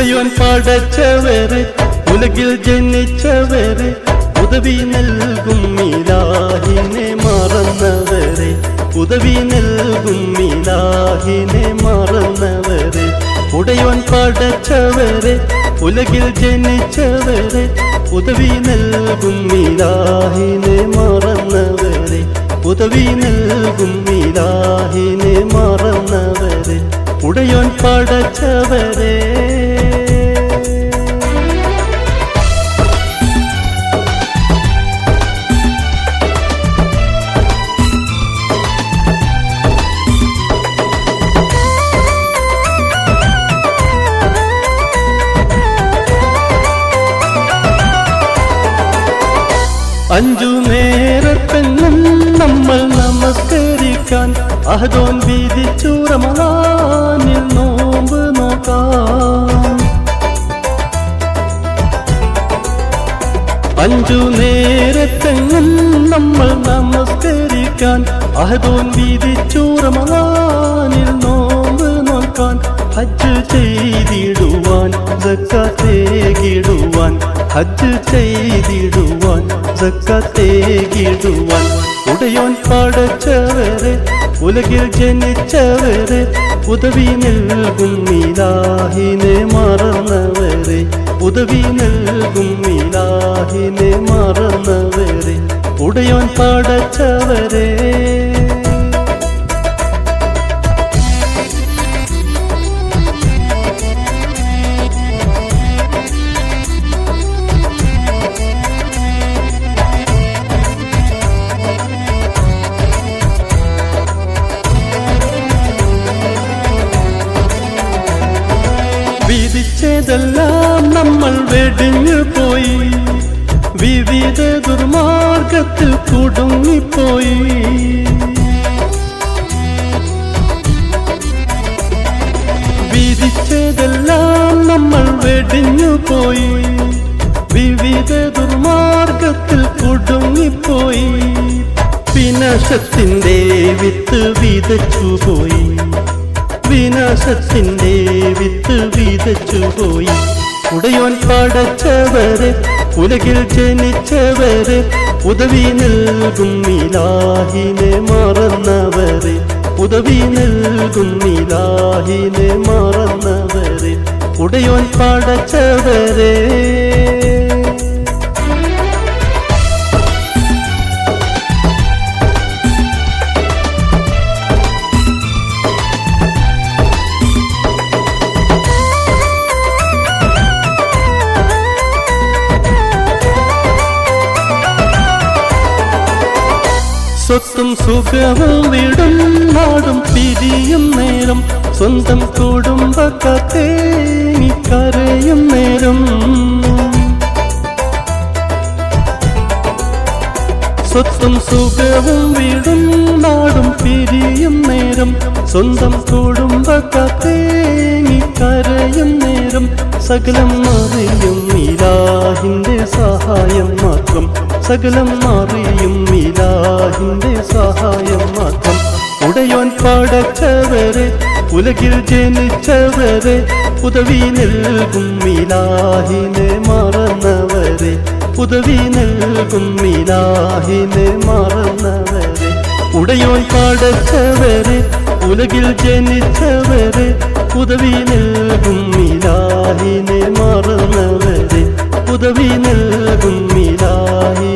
ഉടയോൻ പടച്ചവരെ ഉലകിൽ ജനിച്ചവരെ ഉദവി നൽകും ഇലാഹിനെ മറന്നവരെ ഉദവി നൽകും ഇലാഹിനെ മറന്നവരെ ഉടയോൻ പടച്ചവരെ ഉലകിൽ ജനിച്ചവരെ ഉദവി നൽകും ഇലാഹിനെ മറന്നവരെ ഉദവി നൽകും ഇലാഹിനെ മറന്നവരെ ഉടയോൻ പടച്ചവരെ അഞ്ചു നേരത്തെന്നും നമ്മൾ നമസ്കരിക്കാൻ അഹദോൻ വിധിച്ചു റമളാനിൽ നോമ്പ് നോക്കാം. അഞ്ചു നേരത്തെന്നും നമ്മൾ നമസ്കരിക്കാൻ അഹദോൻ വിധിച്ചു റമളാനിൽ നോമ്പ് നോക്കാൻ. ഹജ്ജ് ചെയ്തിടുവാൻ സക്കാത്തേകിടുവാൻ ഹജ്ജ് ചെയ്തിടുവാൻ സക്കാത്തേകിടുവാൻ ഉടയോൻ പടച്ചവരെ ഉലകിൽ ജനിച്ചവരെ ഉദവി നൽകും ഇലാഹിനെ മറന്നവരെ ഉദവി നൽകും ഇലാഹിനെ മറന്നവരെ ഉടയോൻ പടച്ചവരെ വിധിച്ചതെല്ലാം നമ്മൾ വെടിഞ്ഞു പോയി വിവിധ ദുർമാർഗത്തിൽ കുടുങ്ങിപ്പോയി. വിധിച്ചതെല്ലാം നമ്മൾ വെടിഞ്ഞു പോയി വിവിധ ദുർമാർഗത്തിൽ കുടുങ്ങിപ്പോയി. വിനാശത്തിന്റെ വിത്ത് വിതച്ചുപോയി വിനാശത്തിന്റെ വിത്ത് വിതച്ചുപോയി. ഉടയോൻ പടച്ചവരെ ഉലകിൽ ജനിച്ചവരെ ഉദവി നൽകും ഇലാഹിനെ മറന്നവരെ ഉദവി നൽകും ഇലാഹിനെ മറന്നവരെ ഉടയോൻ പടച്ചവരെ സ്വത്തും സുഖവും വിടും നാടും പിരിയും നേരം സ്വന്തം കുടുംബക്കത്തേനി കരയും നേരം സ്വത്തും സുഖവും വിടും നാടും പിരിയും നേരം സ്വന്തം കുടുംബക്കത്തേനി കരയും നേരം സകലം അറിയും ഇലാഹിന്റെ സഹായം മാത്രം സകലം അറിയും ഇലാഹിന്റെ സഹായം മാത്രം ഉടയോൻ പടച്ചവരെ ഉലകിൽ ജനിച്ചവരെ ഉദവി നൽകും ഇലാഹിനെ മറന്നവരെ ഉദവി നൽകും ഇലാഹിനെ മറന്നവരെ ഉടയോൻ പടച്ചവരെ ഉലകിൽ ജനിച്ചവരെ ഉദവി നൽകും ഇലാഹിനെ മറന്നവരെ ഉദവി നൽകും ഇലാഹി